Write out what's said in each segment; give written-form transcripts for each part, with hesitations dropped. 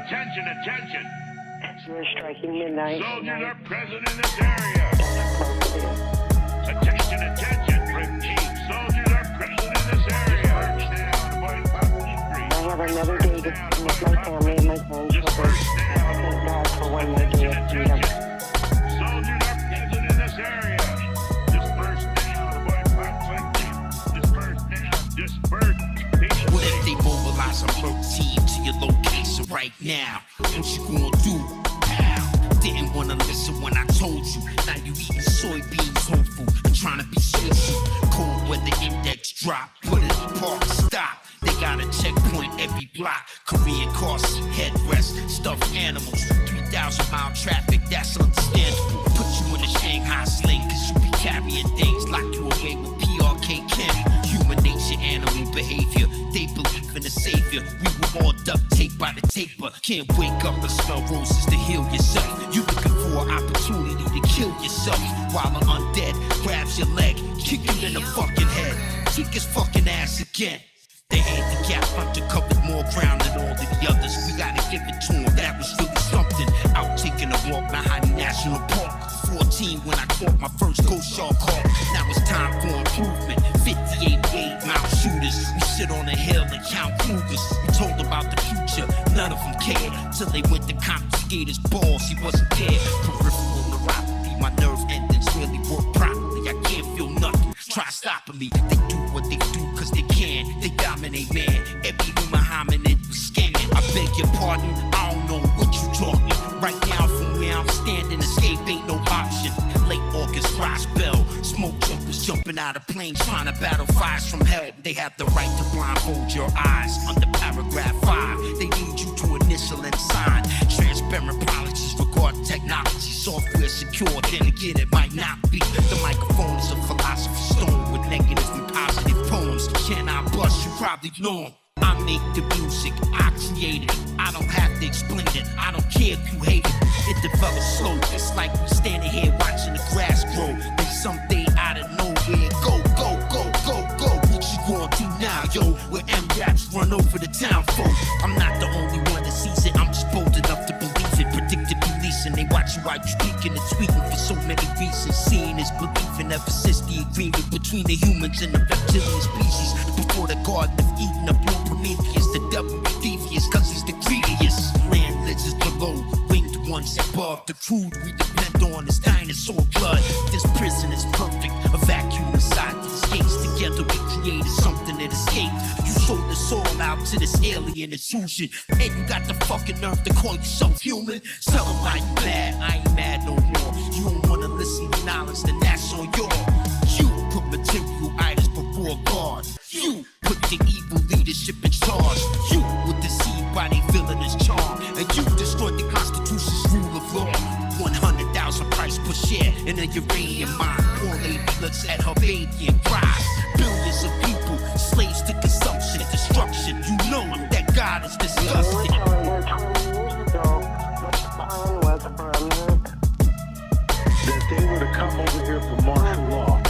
Attention, attention. You're striking midnight. Soldiers are present in this area. Attention, attention. Repeat. Soldiers are present in this area. I have another day to spend with my family and my grandchildren. Thank God for one more day of freedom. Soldiers are present in this area. Disperse down. Disperse down. Disperse. What if they mobilize a murk team to your location right now? What you gonna do? How? Didn't wanna listen when I told you. Now you eating soybeans, tofu, and trying to be social. Cold weather index drop, put it in park, stop. They got a checkpoint every block. Korean car seat, headrest, stuffed animals. 3,000-mile traffic, that's understandable. Put you in a Shanghai sling, cause you be carrying things. Lock you away with PRK Candy. Human nature, animal behavior. They believe in a savior. We were all duct taped by the taper. Can't wake up and smell roses to heal yourself. You looking for an opportunity to kill yourself. While an undead grabs your leg, kick him in the fucking head. Kick his fucking ass again. The handicap hunter covered more ground than all of the others. We gotta give it to him, that was really something. Out taking a walk, Mahoney National Park. 14 when I caught my first ghost shark hawk. Now it's time for improvement. 58 8-mile shooters. We sit on a hill and count cougars. We told about the future, none of them cared. Till they went to confiscate his balls, he wasn't there. Peripheral neuropathy, my nerve endings really work properly. I can't feel nothing, try stopping me. They do what they do cause they can. They dominate man, every human hominid was scamming. I beg your pardon, I don't know what you talking. Right now from where I'm standing, escape ain't no option. Late August, frost bell, smoke jumpers jumping out of planes, trying to battle fires from hell. They have the right to blindfold your eyes. Under paragraph 5, they need you to initial and sign. Transparent policies regarding technology, software secure, then again it might not be. The microphone is a philosopher's stone with negative and positive poems. Can I bust? You probably know 'em. I make the music, I create it. I don't have to explain it, I don't care if you hate it. It develops slow, it's like we standing here watching the grass grow. Then someday out of nowhere, go, go, go, go, go. What you gonna do now, yo? Where M-Raps run over the town folk. I'm not the only one that sees it, I'm just bold enough to believe it. Predictive policing, they watch you while you speaking and tweaking for so many reasons. Seeing is believing ever since the agreement between the humans and the reptilian species. Before the Garden of Eden, the blue Prometheus, the devil be devious, cause he's the greediest. Land lizards below, winged ones above. The food we depend on is dinosaur blood. This prison is perfect, a vacuum inside these gates. Together we created something that escaped. You sold us all out to this alien intrusion, and you got the fucking nerve to call yourself human. Tell them why you mad, I ain't mad no more. You don't wanna listen to knowledge, then that's on your. You put material items before God. You put the evil leadership in charge. You were deceived by their villainous charm, and you destroyed the Constitution's rule of law. 100,000 price per share in a uranium mine. Poor lady looks at her baby and cries. Billions of people, slaves to consumption, destruction. You know that God is disgusted. They were telling her 20 years ago what the plan was for America. That they were to come over here for martial law.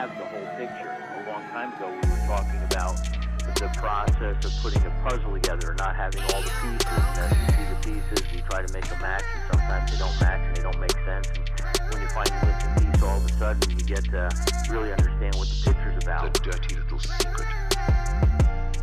The whole picture. A long time ago we were talking about the process of putting a puzzle together and not having all the pieces. And as you see the pieces, you try to make them match, and sometimes they don't match and they don't make sense. And when you find a missing piece, all of a sudden you get to really understand what the picture's about. The dirty little secret.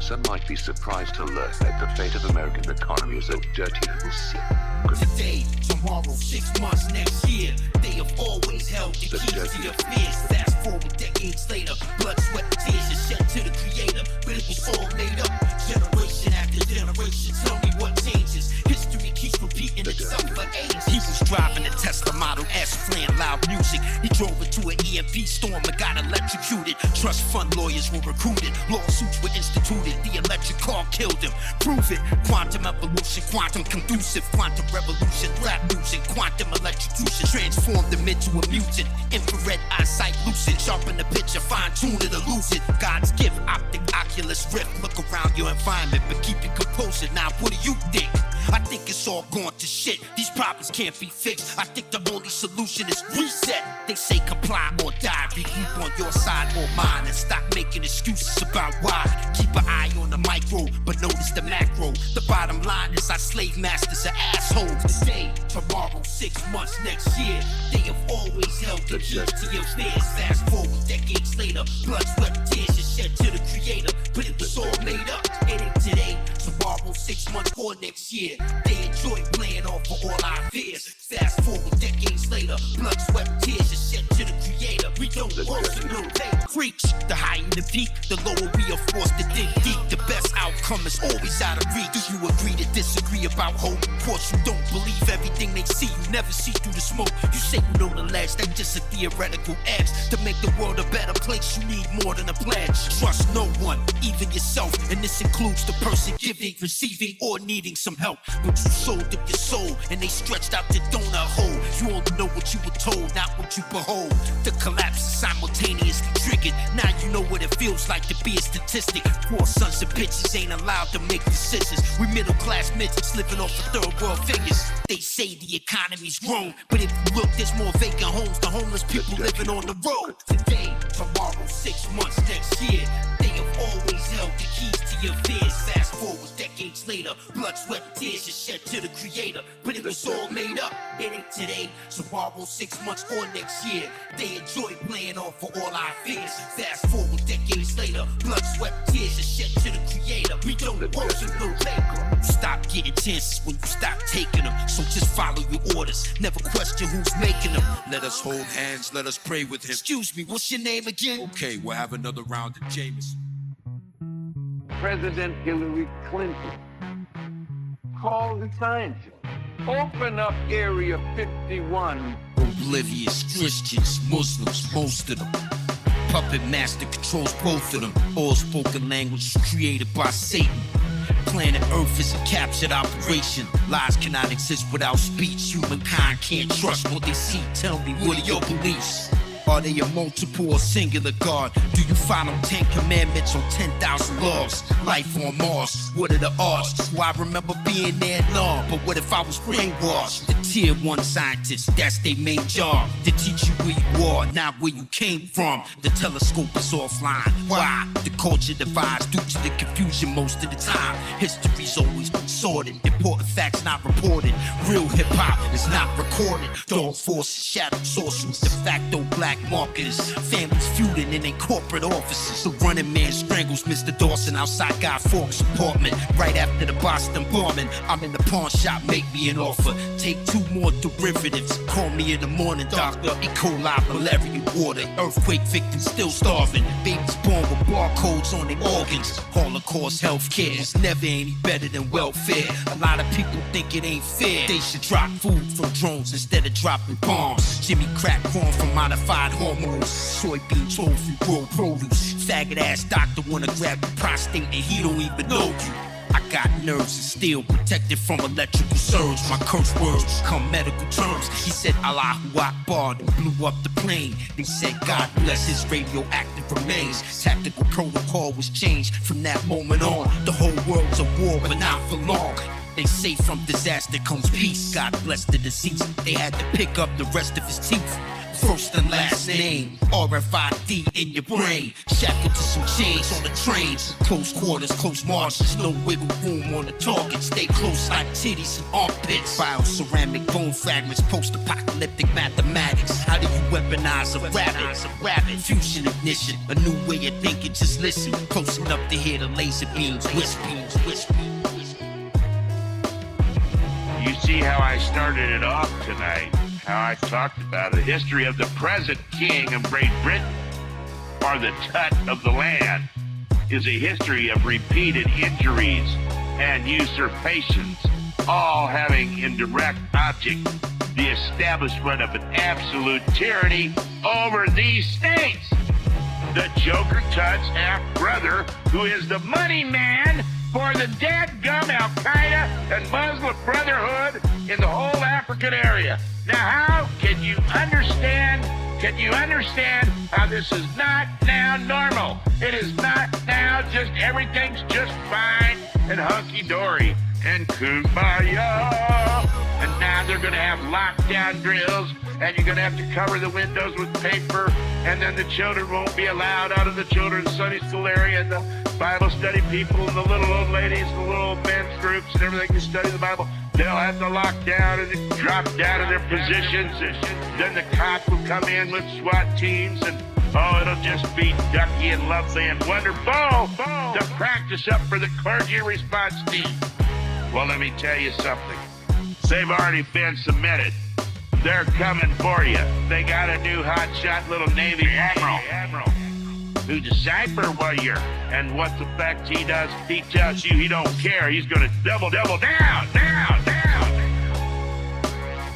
Some might be surprised to learn that the fate of American economy is a dirty little secret. Today, tomorrow, 6 months, next year, they have always held the keys to your fears. Fast forward decades later, blood, sweat, and tears are shed to the creator, but it was all made up. Generation after generation, tell me what changes. History keeps repeating itself for ages. He was driving a Tesla Model S, playing loud music. He drove into an EMP storm and got electrocuted. Trust fund lawyers were recruited, lawsuits were instituted. The electric car killed him. prove it. Quantum evolution, quantum conducive, quantum revolution, rap music, quantum electrocution, transform them into a mutant. Infrared eyesight lucid, sharpen the picture, fine tune it or lose it. God's gift, optic, oculus rift. Look around your environment, but keep your composure. Now, what do you think? I think it's all gone to shit. These problems can't be fixed. I think the only solution is reset. They say comply or die. Regroup on your side or mine and stop making excuses about why. Keep an eye on the micro, but notice the macro. The bottom line is our slave masters are assholes. Today, tomorrow, 6 months, next year. They have always held the keys to your fears. Fast forward decades later, blood, sweat, tears are shed to the creator. But it was all made up. It ain't today, tomorrow, 6 months, or next year. They enjoy playing off for all our fears. Fast forward decades later, blood, sweat, tears are shed to the creator. We don't want to know they preach. The higher the peak, the lower we are forced to dig deep. The best outcome is always out of reach. Do you agree to disagree about hope? Of course you don't believe everything they see. You never see through the smoke. You say you know the ledge, that's just a theoretical edge. To make the world a better place, you need more than a pledge. Trust no one, even yourself. And this includes the person giving, receiving, or needing some help. But you sold up your soul, and they stretched out the donut hole. You only know what you were told, not what you behold. The collapse is simultaneously triggered. Now you know what it feels like to be a statistic. Poor sons and bitches ain't allowed to make decisions. We middle class midgets living off of third world figures. They say the economy's grown, but if you look, there's more vacant homes. The homeless people living on the road. Today, tomorrow, 6 months, next year. They have always held the keys to your fears. Fast forward decades later, blood, sweat, tears are shed to the creator. But it was all made up. It ain't today, tomorrow, 6 months, or next year. They enjoy playing off for all our fears. Fast forward decades later, blood, sweat, tears are shed to the creator. We don't want to know later. Stop getting chances when you stop taking them. So just follow your orders. Never question who's making them. Let us hold hands, let us pray with him. Excuse me, what's your name again? Okay, we'll have another round of Jameson. President Hillary Clinton. Call the scientists. Open up Area 51. Oblivious Christians, Muslims, most of them. Puppet master controls both of them. All spoken language is created by Satan. Planet Earth is a captured operation. Lies cannot exist without speech. Humankind can't trust what they see. Tell me, what are your beliefs? Are they a multiple or singular God? Do you follow 10 commandments on 10,000 laws? Life on Mars, what are the odds? Well, I remember being there long, but what if I was brainwashed? The tier 1 scientists, that's their main job. To teach you where you are, not where you came from. The telescope is offline. Why? The culture divides due to the confusion most of the time. History's always been sorted. Important facts not reported. Real hip-hop is not recorded. Dark forces, shadow sorcerers, de facto black marketers, families feuding in their corporate offices. The running man strangles Mr. Dawson outside Guy Fawkes' apartment. Right after the Boston bombing, I'm in the pawn shop, make me an offer. Take 2 more derivatives, call me in the morning, doctor. E. coli, malaria, water, earthquake victims still starving. Babies born with barcodes on their organs. Holocaust healthcare is never any better than welfare. A lot of people think it ain't fair. They should drop food from drones instead of dropping bombs. Jimmy crack corn from modified hormones. Soybean tofu, grow produce. Faggot ass doctor wanna grab your prostate and he don't even know you. I got nerves of steel protected from electrical surge. My curse words come medical terms. He said Allahu Akbar and blew up the plane. They said God bless his radioactive remains. Tactical protocol was changed from that moment on. The whole world's a war, but not for long. They say from disaster comes peace. God bless the deceased. They had to pick up the rest of his teeth. First and last name, RFID in your brain. Shackled to some chains on the trains. Close quarters, close margins, no wiggle room on the target. Stay close like titties and armpits. Bio-ceramic bone fragments, post-apocalyptic mathematics. How do you weaponize a rabbit? Fusion ignition, a new way of thinking, just listen. Close enough to hear the laser beams, whispers. You see how I started it off tonight? How I talked about the history of the present king of Great Britain, or the Tut of the land, is a history of repeated injuries and usurpations, all having in direct object the establishment of an absolute tyranny over these states. The Joker Tut's half-brother, who is the money man, for the dadgum Al-Qaeda and Muslim Brotherhood in the whole African area. Now, how can you understand? Can you understand how this is not now normal? It is not now just everything's just fine and hunky-dory and kumbaya. And now they're going to have lockdown drills, and you're going to have to cover the windows with paper, and then the children won't be allowed out of the children's Sunday school area, and the Bible study people and the little old ladies and the little old men's groups and everything to study the Bible, they'll have to lock down and drop down in their positions, and then the cops will come in with SWAT teams, and oh, it'll just be ducky and lovely and wonderful to practice up for the clergy response team. Well, let me tell you something. They've already been submitted. They're coming for you. They got a new hotshot little Navy admiral who's a cyber warrior. And what the fact he does, he tells you he don't care. He's going to double down.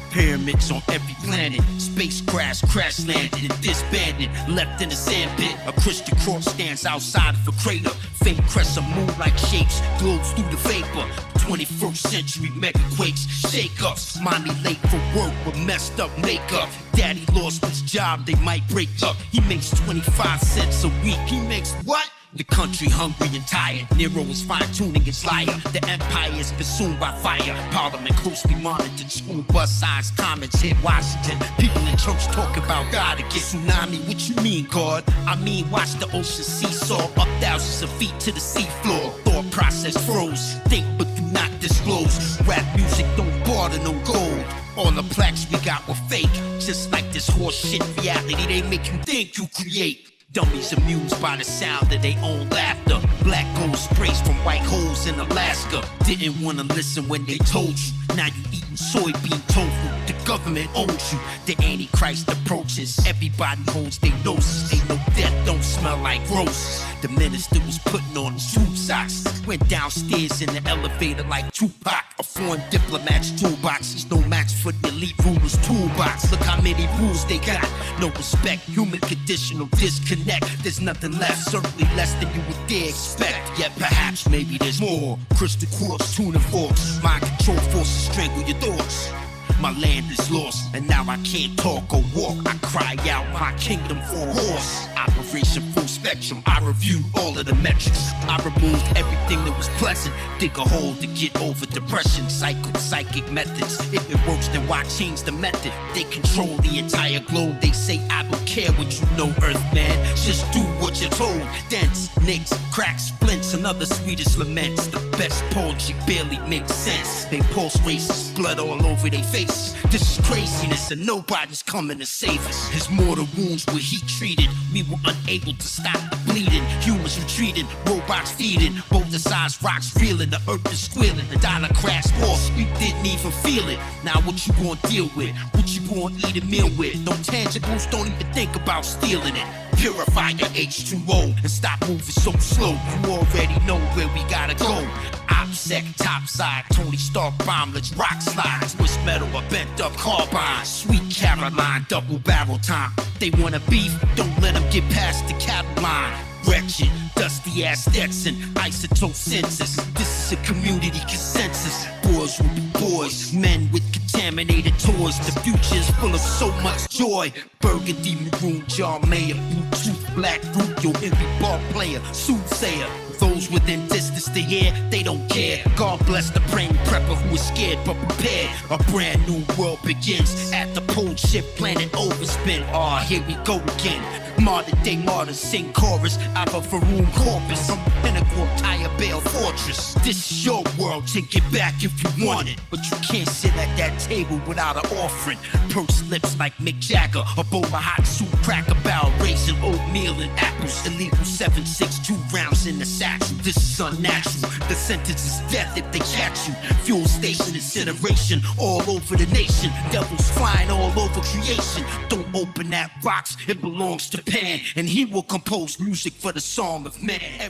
Pyramids on every planet, spacecrafts crash landed and disbanded, left in a sand pit. A Christian cross stands outside of a crater. Faint crests of moon-like shapes glows through the vapor. 21st century megaquakes, shake-ups. Mommy late for work with messed up makeup. Daddy lost his job, they might break up. He makes 25 cents a week. He makes what? The country hungry and tired. Nero is fine-tuning his liar. The empire is consumed by fire. Parliament closely monitored. School bus signs, comments hit Washington. People in church talk about God again. Tsunami, what you mean, God? I mean, watch the ocean seesaw up thousands of feet to the seafloor. Thought process froze. Think but do not disclose. Rap music don't barter no gold. All the plaques we got were fake. Just like this horse shit reality they make you think you create. Dummies amused by the sound of their own laughter. Black gold sprays from white holes in Alaska. Didn't wanna listen when they told you. Now you eating soybean tofu. The government owns you. The Antichrist approaches. Everybody holds their noses. Ain't no death, don't smell like roses. The minister was putting on his tube socks. Went downstairs in the elevator like Tupac. A foreign diplomat's toolbox is no match for the elite ruler's toolbox. Look how many rules they got. No respect, human conditional disconnect. There's nothing left, certainly less than you would dare expect. Yet perhaps maybe there's more. Crystal quartz, tuna forks. Mind control forces strangle your thoughts. My land is lost, and now I can't talk or walk. I cry out my kingdom for a horse. Operation full spectrum, I reviewed all of the metrics. I removed everything that was pleasant. Dig a hole to get over depression. Psychic methods. If it works, then why change the method? They control the entire globe. They say I don't care what you know, Earthman. Just do what you're told. Dents, nicks, cracks, splints, and other sweetest laments. The best poetry barely makes sense. They pulse races, blood all over their faces. This is craziness and nobody's coming to save us. His mortal wounds were heat treated. We were unable to stop the bleeding. Humans retreating, robots feeding. Both the sides rocks reeling, the earth is squealing. The dollar crashed off, we didn't even feel it. Now what you gonna deal with? What you gonna eat a meal with? No tangibles, don't even think about stealing it. Purify your H2O and stop moving so slow. You already know where we gotta go. OPSEC, topside, Tony Stark bomblets, rock slides, twist metal, a bent up carbine. Sweet Caroline, double barrel time. They wanna beef, don't let them get past the cattle line. Wretched, dusty ass Stetson, isotope census. This is a community consensus. Boys will be boys, men with contaminated toys. The future is full of so much joy. Burgundy, maroon, jar mayor, Bluetooth, black fruit, your envy ball player, soothsayer. Those within distance to hear, they don't care. God bless the praying prepper who is scared but prepared. A brand new world begins at the pole ship planet overspin. Here we go again. Modern day martyrs sing chorus out of a room corpus from the pinnacle of Tyre Bale Fortress. This is your world, take it back if you want it. But you can't sit at that table without an offering. Pursed lips like Mick Jagger, a bowl of hot soup, cracker barrel, raisin, oatmeal and apples. Illegal 7.62 rounds in the satchel. This is unnatural. The sentence is death if they catch you. Fuel station incineration all over the nation. Devils flying all over creation. Don't open that box, it belongs to Pan, and he will compose music for the song of man.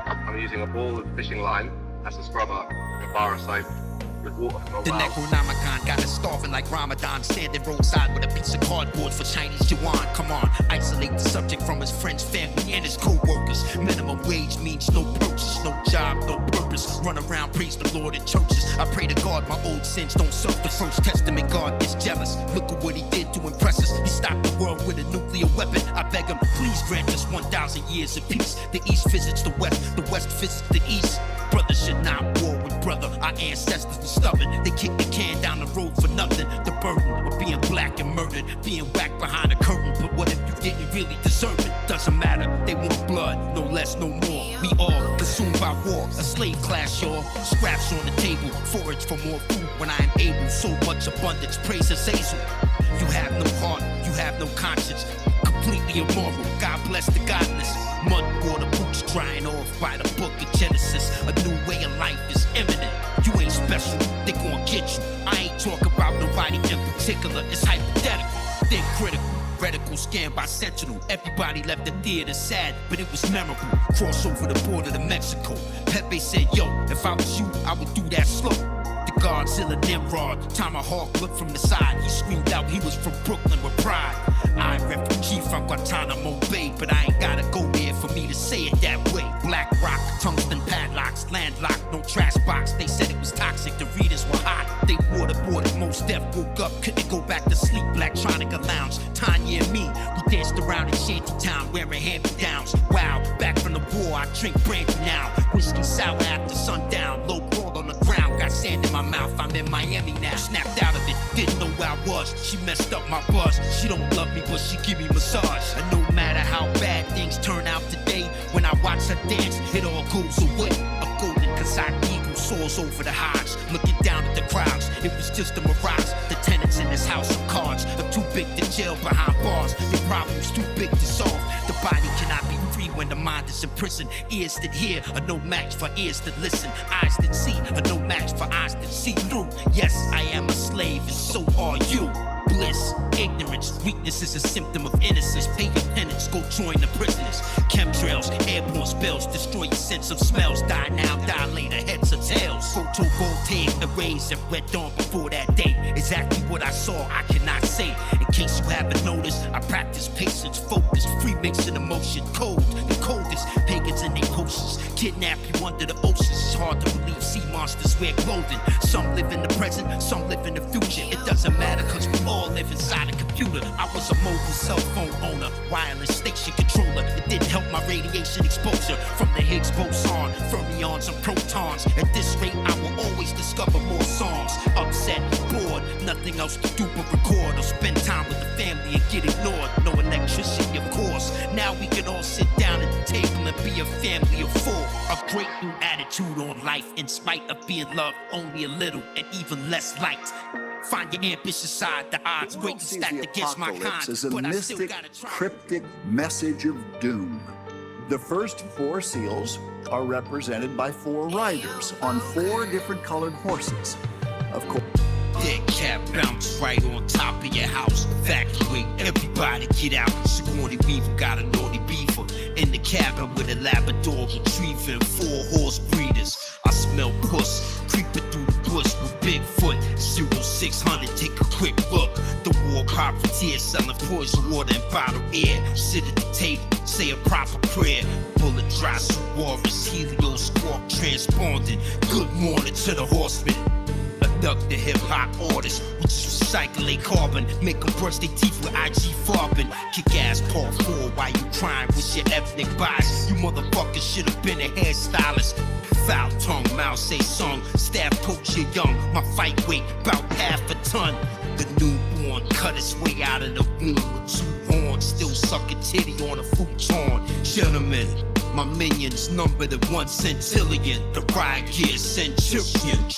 I'm using a ball of fishing line as a scrubber, a bar of soap, The Necronomicon got us starving like Ramadan, standing roadside with a piece of cardboard for Chinese yuan. Come on, isolate the subject from his friends, family, and his co-workers. Minimum wage means no purchase, no job, no purpose. Run around, praise the Lord in churches. I pray to God my old sins don't serve the First Testament. God is jealous. Look at what he did to impress us. He stopped the world with a nuclear weapon. I beg him, please grant us 1,000 years of peace. The East visits the West visits the East. Brother should not war with brother. Our ancestors were stubborn. They kicked the can down the road for nothing. The burden of being black and murdered, being whacked behind a curtain. But what if you didn't really deserve it? Doesn't matter. They want blood, no less, no more. We all consumed by war. A slave class, y'all. Scraps on the table, forage for more food when I am able. So much abundance, praise Azazel. You have no heart, you have no conscience. Completely immoral. God bless the godless. Mud water boots drying off by the book of Genesis. A new way of life is imminent. You ain't special, they gon' get you. I ain't talking about nobody in particular, it's hypothetical. Think critical, reticle scanned by Sentinel. Everybody left the theater sad, but it was memorable. Cross over the border to Mexico. Pepe said, yo, if I was you, I would do that slow. The Godzilla Nimrod, tomahawk looked from the side. He screamed out he was from Brooklyn with pride. I'm refugee from Guantanamo Bay, but I ain't gotta go there for me to say it that way. Black rock, tungsten padlocks, landlocked, no trash box. They said it was toxic, the readers were hot. They waterboarded, most deaf woke up, couldn't go back to sleep. Blacktronica Lounge, Tanya and me, we danced around in Shantytown wearing hand-me-downs. Wow, back from the war, I drink brandy now. Whiskey sour after sundown, low ball on the ground. Got sand in my mouth, I'm in Miami now. Snapped out of it, didn't know where I was. She messed up my buzz. She don't love me, but she give me massage. And no matter how bad things turn out today, when I watch her dance, it all goes away. A golden Kasai eagle soars over the highs, looking down at the crowds. It was just a mirage. The tenants in this house of cards are too big to jail behind bars. The problem's too big to solve. The body cannot be free when the mind is in prison. Ears that hear are no match for ears that listen. Eyes that see are no match for eyes that see through. Yes, I am a slave, and so are you. Bliss, ignorance, weakness is a symptom of innocence. Pay your penance, go join the prisoners. Chemtrails, airborne spells, destroy your sense of smells. Die now, die later, heads or tails. Photovoltaic arrays at red dawn before that day. Exactly what I saw, I cannot say. In case you haven't noticed, I practice patience, focus, free mixing emotion, cold. The coldest, pagans and they potions. Kidnap you under the oceans. It's hard to believe sea monsters wear clothing. Some live in the present, some live in the future. It doesn't matter, cause we all live inside a computer. I was a mobile cell phone owner, wireless station controller. It didn't help my radiation exposure from the Higgs boson, fermions and protons. At this rate, I will always discover more songs. Upset, bored, nothing else to do but record or spend time with the family and get ignored. No electricity, of course. Now we can all sit down at the table and be a family of four. A great new attitude on life, in spite of being loved only a little and even less liked. Find your ambitious side, the odds greatly stacked against my kind. Is a but mystic, I still gotta try. cryptic message of doom. The first 4 seals are represented by 4 riders on 4 different colored horses. Of course. Dead cat bounce right on top of your house. Evacuate, everybody get out. Sigourney Weaver got a naughty beaver in the cabin with a Labrador retrieving 4 horse breeders. I smell puss creeping through the bush with Bigfoot. 0600, take a quick look. The war profiteer selling poison water and bottled air. Sit at the table, say a proper prayer. Bullet dry suit warriors, helio squawk transponding. Good morning to the horsemen. Abduct the hip-hop artists, we just recycle they carbon. Make them brush their teeth with IG farbin. Kick ass part 4 while you crying with your ethnic bias. You motherfuckers should have been a hairstylist. Foul tongue, mouth say song. Staff coach you young, my fight weight about half a ton. The newborn cut its way out of the womb with 2 horns, still sucking titty on a futon. Gentlemen, my minions numbered at 1 centillion. The riot gear centurion.